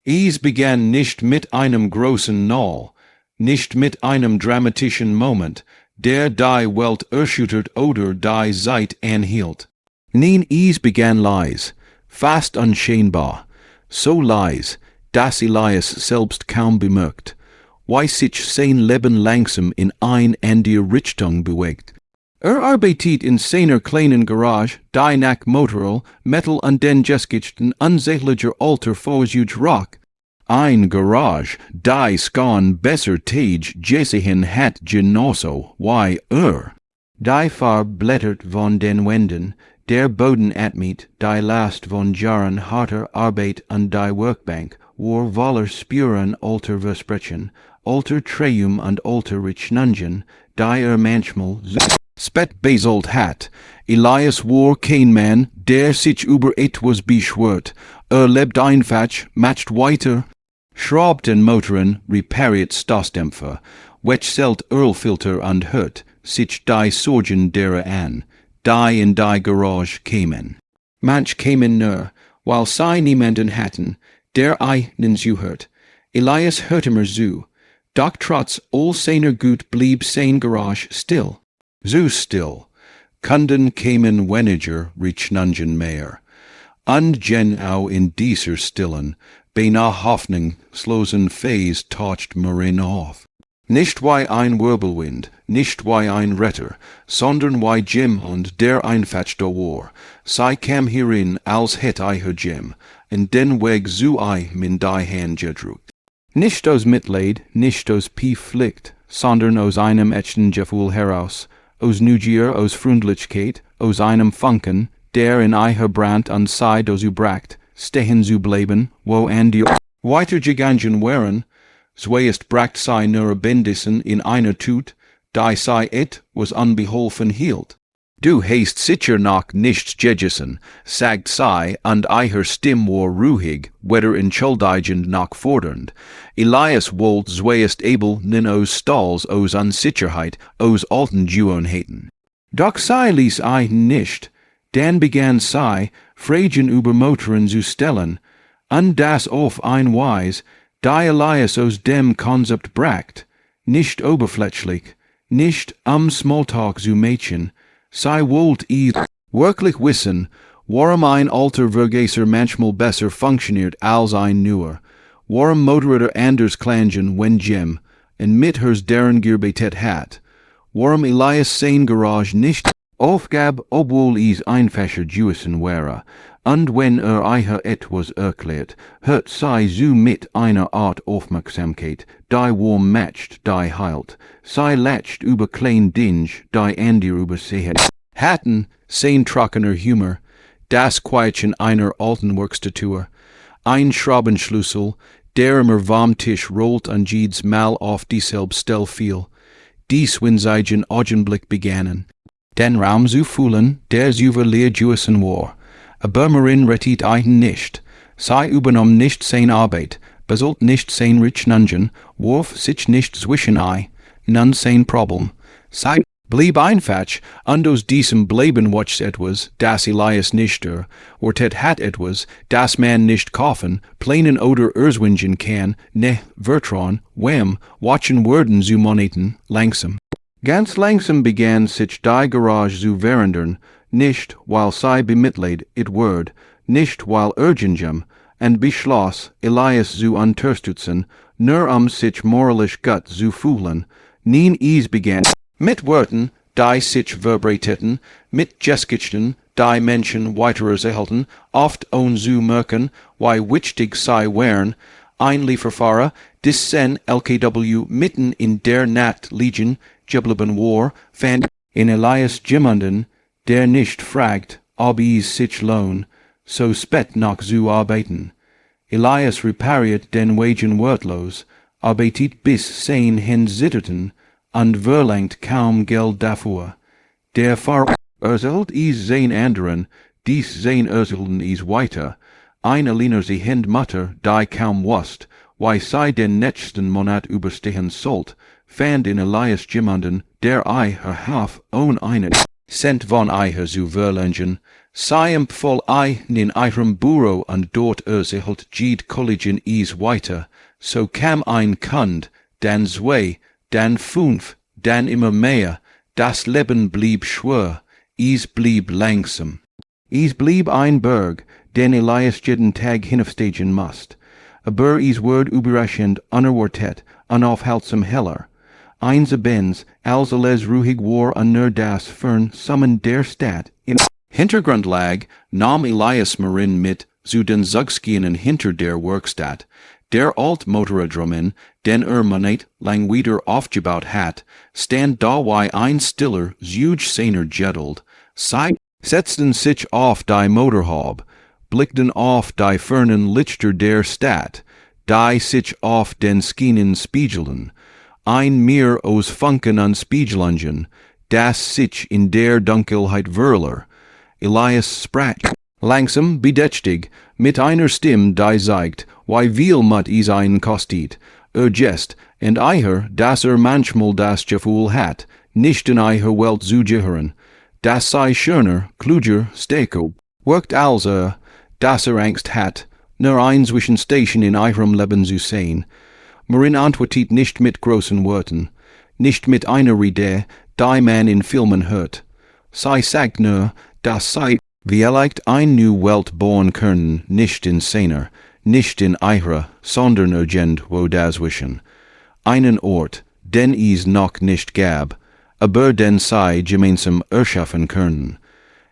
Es begann nicht mit einem großen Knall, nicht mit einem dramatischen Moment, der die Welt erschüttert oder die Zeit anhielt. Nein, es begann leis, fast unscheinbar, so leis, dass Elias selbst kaum bemerkt, wie sich sein Leben langsam in ein andere Richtung bewegt. Arbeitet in seiner kleinen Garage, die nach Motorol, Metal und den Geschichten unsäglicher Alter vorsucht rock. Ein Garage, die skan besser Tage gesehen hat genosso, wie Die Farbe blättert von den Wänden, der Boden atmet, die Last von Jahren harter Arbeit an die Workbank, wo voller Spuren alter Versprechen, alter Treum und alter Richnungen, die manchmal spät besolt hat. Elias war kein Mann, der sich über etwas beschwört, lebt einfach, macht weiter, schraubt den Motoren, repariert Stoßdämpfer, wechselt Ölfilter und hört sich die Sorgen derer an, die in die Garage kämen. Manch kämen nur, weil sie niemanden hatten, der einen zuhört. Elias hört immer zu, doch trotz all seiner Gut blieb sein Garage still. So still, Kunden kämen weniger, Richnungen mehr. Und genau in dieser stillen, beinahe hoffnungslosen Phase taucht Marin auf. Nicht wie ein Wirbelwind, nicht wie ein Retter, sondern wie Jim und der einfach da war. Sie kam hierin, als hätt ihr Jim, in den Weg so min die Hand gedrückt. Nicht aus Mitleid, nicht aus Pflicht, sondern aus einem echten Gefühl heraus, aus Neugier, aus Freundlichkeit, aus einem Funken, der in ihr brandt und sie da so bracht, stehen zu bleiben, wo an die weitergegangen wären, zuerst bracht sie nur Bändissen in einer Tut, die sie was unbeholfen hielt. Du hast sicher noch nichts gegessen, sagt sie, und ihr Stimm war ruhig, weder entschuldigend noch fordernd. Elias wollt zuerst able nin aus Stalls aus Unsicherheit, aus alten Gewohnheiten. Doch sie ließ nicht, dann begann sie, Fragen über Motoren zu stellen, und das auf ein Weise, die Elias aus dem Konzept bracht, nicht oberflächlich, nicht Smalltalk zu Mädchen. Sie wollt wirklich wissen, warum ein alter Vergaser manchmal besser funktioniert als ein neuer, warum Motorräder anders klangen, wenn Jim, in mit hers deren gearbeitet hat, warum Elias sein Garage nicht aufgab, obwohl es einfacher gewesen wäre, und wenn ihr etwas erklärt, hört sie so mit einer Art Aufmerksamkeit, die warm matcht, die heilt. Sie lacht über klein Dinge, die andere übersehen hatten, sein trockener Humor, das Quietchen einer alten Werkstatur, ein Schraubenschlüssel, der immer vom Tisch rollt und jedes Mal auf dieselbe Stelle fiel. Dies, wenn sie den Augenblick begannen. Den Raum zu fühlen, der über leer gewesen war. Aber Marin rettet einen nicht. Sie übernahm nicht seine Arbeit, besollt nicht sein Richnungen, warf sich nicht zwischen nun sein Problem. Sie blieb einfach, und aus diesem bleiben watch etwas, das Elias nicht hat etwas, das man nicht kaufen, planen oder erzwingen kann, ne, vertrauen, watchen werden zu moneten, langsam. Ganz langsam begann sich die Garage zu verändern, nicht, weil sie bemitleid wird, nicht, weil urgentjem, und beschloss, Elias zu unterstützen, nur sich moralisch gut zu fühlen. Nein, es begann mit Worten, die sich vibrierten, mit Geschichten, die Menschen weiteres erhalten, oft ohne zu merken, wie wichtig sie wären, ein Lieferfahrer, dessen LKW mitten in der Nacht liegen geblieben war, fand in Elias jemanden, der nicht fragt, ob es sich lohnt, so spät noch zu arbeiten. Elias repariert den Wagen wortlos, arbeitet bis sein Hände und verlangt kaum Geld dafür. Der Fahrer erzählt es sein anderen, dies sein erzählen es weiter. Eine Liner sie Händmutter, die kaum wusst, wie sie den nächsten Monat überstehen sollt, fand in Elias jemanden, der ihr half ohne einen Cent von ihr zu verlangen, Siamp vol I nin ihrem Bureau und dort erzielt Jeed College in Ease weiter, so kam ein Kund, dann zwei, dann fünf, dann immer mehr, das Leben blieb schwer, Ease blieb langsam. Ease blieb ein Berg, den Elias jeden Tag hinafstegen must. Aber Ease word überraschend unerwartet, unaufhaltsam heller. Eins abends, als alles ruhig war nur das Fern summen der Stadt. In Hintergrund lag, nahm Elias Marin mit zu den Zugskienen hinter der Werkstatt, der Altmotoradromen, den Manet lang wieder aufgebaut hat, stand dawei ein stiller, zuge seiner Geddeld, setzten sich auf die Motorhaube, blickten auf die fernen Lichter der Stadt, die sich auf den Schienen spiegeln, ein Meer aus Funken und Spiegelungen, das sich in der Dunkelheit verler. Elias sprach, langsam, bedächtig, mit einer Stimme, die sagt, wie viel mut is ein kostet, jest, und eiher, dass manchmal das Gefühl hat, nicht in eiher Welt zu gehören, das sei schöner, kluger, stärker, wirkt als dass Angst hat, nur ein Zwischenstation in ihrem Leben zu sehen. Marin antwortet nicht mit großen Worten, nicht mit einer Rede, die man in Filmen hört. Sie sagt nur, dass sie vielleicht ein new Welt bauen können, nicht in seiner, nicht in ihrer, sondern irgend wo dazwischen. Einen Ort, den es noch nicht gab, aber den sie gemeinsam erschaffen können.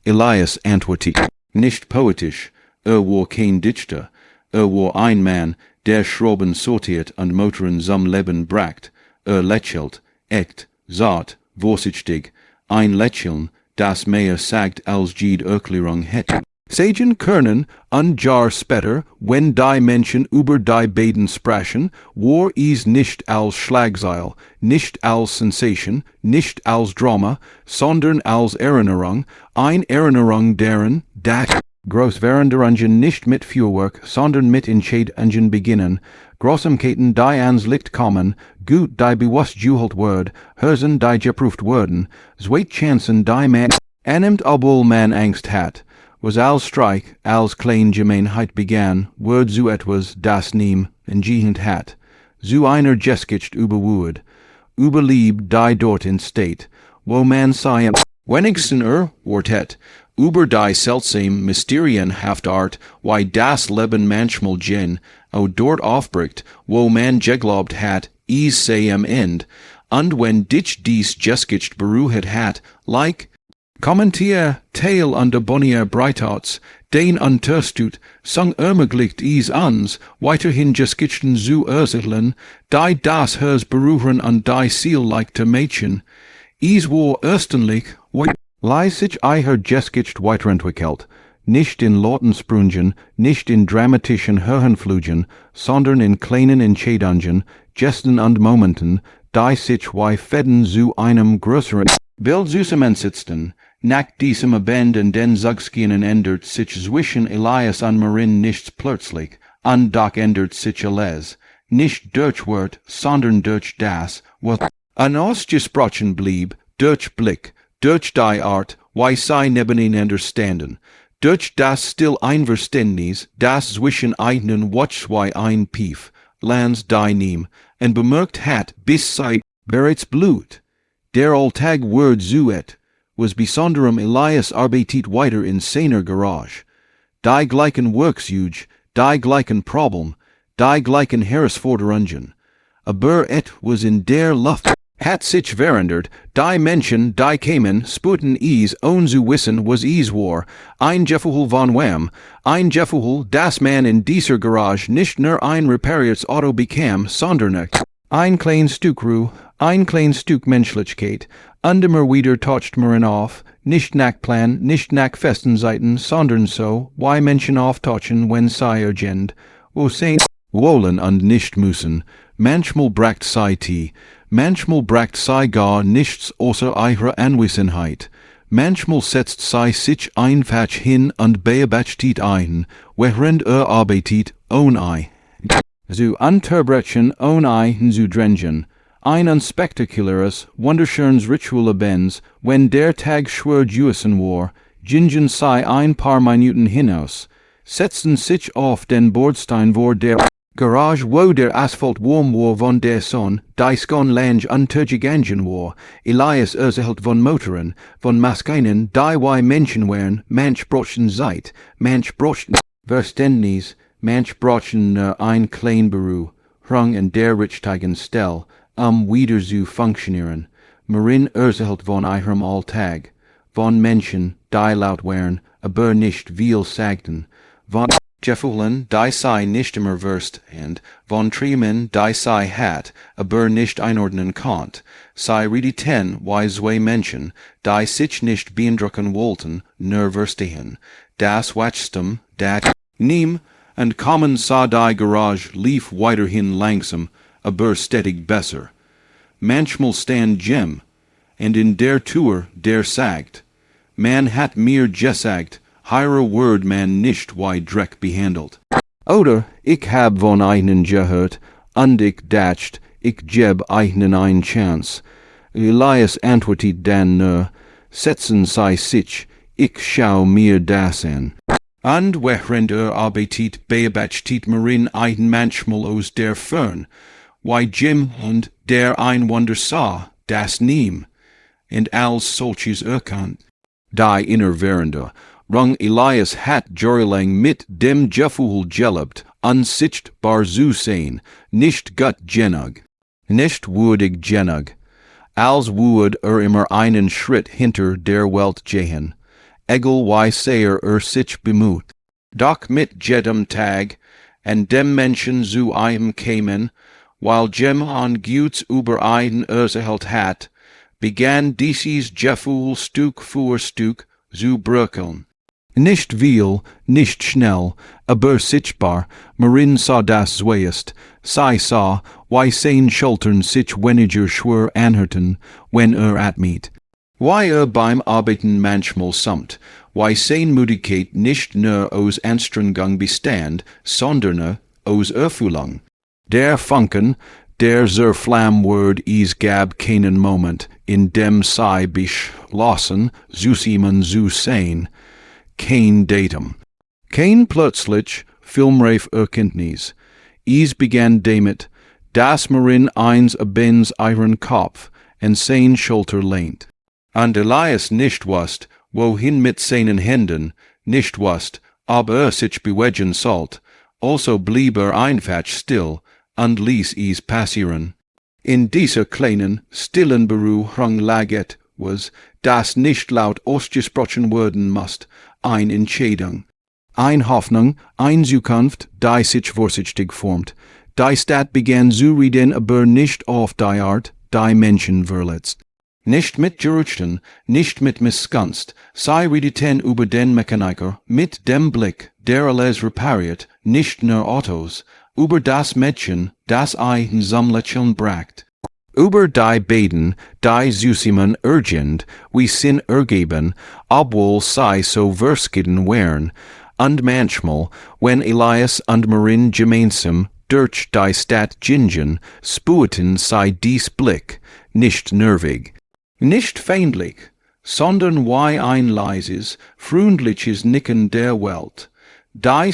Elias antwortet, nicht poetisch, war kein Dichter, war ein Mann, der Schrauben sortiert und Motoren zum Leben bracht, lächelt, echt, sagt, vorsichtig, ein Lächeln, das mehr sagt als jede Erklärung hätte. Sagen können, und jar später, wenn die Menschen über die beiden sprechen, war es nicht als Schlagzeil, nicht als Sensation, nicht als Drama, sondern als Erinnerung, eine Erinnerung deren, das Großwährenderingen nicht mit Feuerwerk, sondern mit Entscheidungen beginnen, Großamkeiten die ans Licht kommen, gut die bewusst geholt wird, Hörsen die geprüft werden, zweit Chancen die man annimmt, obwohl man Angst hat, was als Streich, als klein Gemeinheit begann, wird so etwas, das niem entgehend hat, so einer Geskicht überwuert, über Lieb die dort entsteht, wo man sei wenigsten Wortet, über die seltsam mysterienhaft Art, wie das Leben manchmal gen, dort aufbricht, wo man geglaubt hat, es sei am End, und wenn dich dies Geskicht berührt hat, like, kommentier Teil an der Bonnier Breitouts, den unterstützt, sang ermöglicht es uns, weiterhin Geskichten zu erzählen, die das Herz berühren und die Ziel leichte Mädchen. Es war erstlich, leis sich eiher Geskicht weiterentwickelt, nicht in Lautensprüngen, nicht in dramatischen Höhenflügen, sondern in kleinen Entscheidungen, Gesten und Momenten, die sich wie Fäden zu einem größeren Bild zusammensetzten. Nach diesem Abenden den Zugskienen ändert sich zwischen Elias und Marin nichts plötzlich, und doch ändert sich alles, nicht durch Wort, sondern durch das, was unausgesprochen blieb, durch Blick, durch die Art, wie sie nebeneinander standen, durch das still Einverständnis, das zwischen ihnen wuchs wie ein Pief, lands die nehm, und bemerkt hat, bis sie bereits blut. Der Alltag wird zuet, was besonderem Elias arbeitet weiter in seiner Garage. Die gleichen Werkzeuge, die gleichen Problem, die gleichen Herausforderungen. Aber was in der Luft hat sich verändert, die Menschen, die kamen, sputen es, ohne zu wissen, was es war, ein Gefühl von Wham, ein Gefühl, das man in dieser Garage nicht nur ein repariertes Auto bekam, sondern ein kleines Stück Ruhe, ein kleines Stück Menschlichkeit, und immer wieder taucht man auf, nicht nach Plan, nicht nach festen Seiten, sondern so, wie Menschen auftauchen, wenn sie irgend, wo sie wollen und nicht müssen. Manchmal bracht sie Tee, manchmal bracht sie gar nichts außer ihrer Anwesenheit. Manchmal setzt sie sich einfach hin und beobachtet ein, während arbeitet, ohne zu unterbrechen, ohne zu drängen. Ein unspektakuläres, wunderschönes Ritual abends, wenn der Tag schwer gewesen war, Gingen sei ein paar Minuten hinaus. Setzen sich auf den Bordstein vor der Garage, wo der Asphalt warm war von der Sonne, die Skon Lange untergegangen war. Elias erzählt von Motoren, von Maschinen, die wie Menschen wären, manch brochen Zeit, manch brochen Verständnis, manch brochen nur ein klein Beru, rung in der richtigen Stell, wieder zu funktionieren. Marin erzählt von ihrem Alltag, von Menschen, die laut wären, aber nicht viel sagten, von Geschäftsführern, die sei nicht immer wurst, und von Triemen, die sei hat, aber nicht einordnen konnt, sei redeten, wie zwei Menschen, die sich nicht beeindrucken wollten, nur verstehen. Das Wachstum, dat Neem, und kommen sah die Garage lief weiterhin langsam, aber stetig besser. Manchmal stand Jim, und in der Tour der sagt, man hat mir gesagt, heire Word man nicht wie Dreck behandelt. Oder ich hab von einen gehört, und ich dacht, ich geb einen ein Chance. Elias antwortet dann nur, setzen sei sich, ich schau mir das an. Und während arbeitet beobachtet Marin einen manchmal aus der Fern, wie Jim und der ein Wunder sah, das Neem, und als solches erkannt. Die innerwährende, rung Elias hat jahrelang mit dem Gefühl gelebt, unsichtbar zu sein, nicht gut genug, nicht würdig genug, als würd immer einen Schritt hinter der Welt gehen, egal wie sehr sich bemüht. Doch mit jedem Tag, an dem Menschen zu einem kämen, weil Jim an Guts über einen erzählt hat, begann dieses Gefühl Stück für Stück zu bröckeln. Nicht viel, nicht schnell, aber sichtbar, Marin sah das zuerst, sie sah, wie seine Schultern sich weniger schwer anhörten, wenn atmet. Wie beim Arbeiten manchmal samt, wie seine Müdigkeit nicht nur aus Anstrengung bestand, sondern aus Erfüllung. Der Funken, der Flammwort is gab keinen Moment, in dem sei beschlossen, zusammen zu sein, kein Datum, kein plötzlich, filmreif Erkenntnis. Is begann damit, dass Marin eins abends ihren Kopf en sein Schulter lehnt. Und Elias nicht wusst, wohin mit seinen Händen, nicht wusst, ob sich bewegen sollt, also blieb einfach still, und ließ es passieren. In dieser kleinen, stillen Berührung lag etwas, das nicht laut ausgesprochen werden musste, eine Entscheidung, eine Hoffnung, eine Zukunft, die sich vorsichtig formt. Die Stadt begann zu reden, aber nicht auf die Art, die Menschen verletzt. Nicht mit Gerüchten, nicht mit Missgunst, sei redeten über den Mechaniker, mit dem Blick, der alles repariert, nicht nur Autos, über das Mädchen, das ein Sammlerchen bracht. Über die beiden, die zusammen urgent, wie Sinn ergeben, obwohl sie so verschieden wären, und manchmal, wenn Elias und Marin gemeinsam durch die Stadt gingen, spürten sie dies Blick, nicht nervig, nicht feindlich, sondern wie ein leises, freundliches Nicken der Welt. Die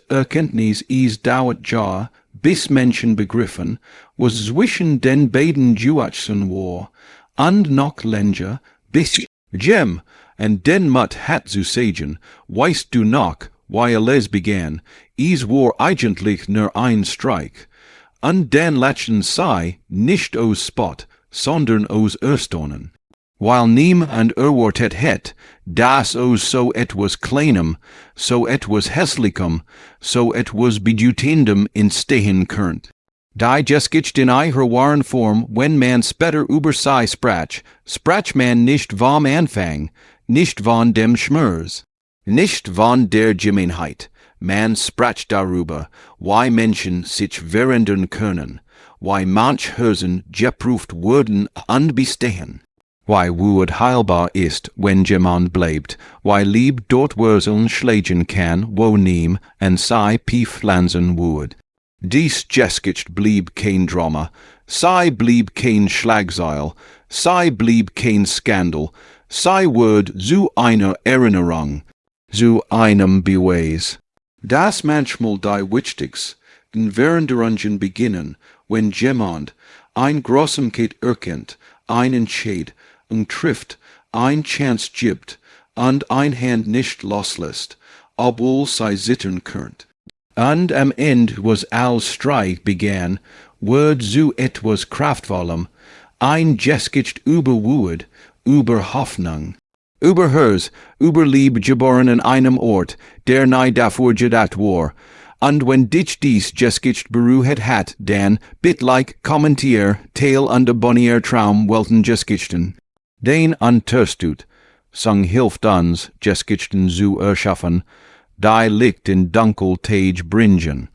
Erkenntnis ist dauert ja, bis Menschen begriffen, was zwischen den beiden Juachsen war, und noch länger, bis Jim, und den Mut hat zu sagen, weißt du noch, wie alles begann, es war eigentlich nur ein Streik, und den lachen sei nicht aus Spott, sondern aus Erstaunen. Weil niemand erwartet het, dass aus so etwas Kleinem, so etwas Hässlichem, so etwas Bedeutendem entstehen könnt. Die Geschichte in ihrer wahren Form, wenn man später über sie sprach man nicht vom Anfang, nicht von dem Schmerz, nicht von der Gemeinheit, man sprach darüber, wie Menschen sich verändern können, wie manch Hürden geprüft wurden und bestehen. Wie Wut heilbar ist, wenn jemand bleibt, wie Lieb dort Wurzeln schlagen kann, wo niem und sei pflanzen wird. Dies Geschichte blieb kein Drama, sei blieb kein Schlagzeil, sei blieb kein Skandal, sei Word zu einer Erinnerung, zu einem Beweis. Das manchmal die Wichtigs, den Veränderungen beginnen, wenn jemand ein Großigkeit erkennt, ein Entscheid trifft, ein Chance gibt und ein Hand nicht loslässt, obwohl sie zittern könnt. Und am Ende was all Streit begann, wird zu etwas Kraftvollem, ein Gesicht überwuhet, über Hoffnung. Über Herz, über Liebe geboren an einem Ort, der nahe davor gedacht war. Und wenn dich dies Gesicht berührt hat, dann, bitlike, kommentier, teil und abonnier Traum welten Gesichten. Den unterstützt, sang hilft uns, Gesichten zu erschaffen, die Licht in Dunkeltage bringen.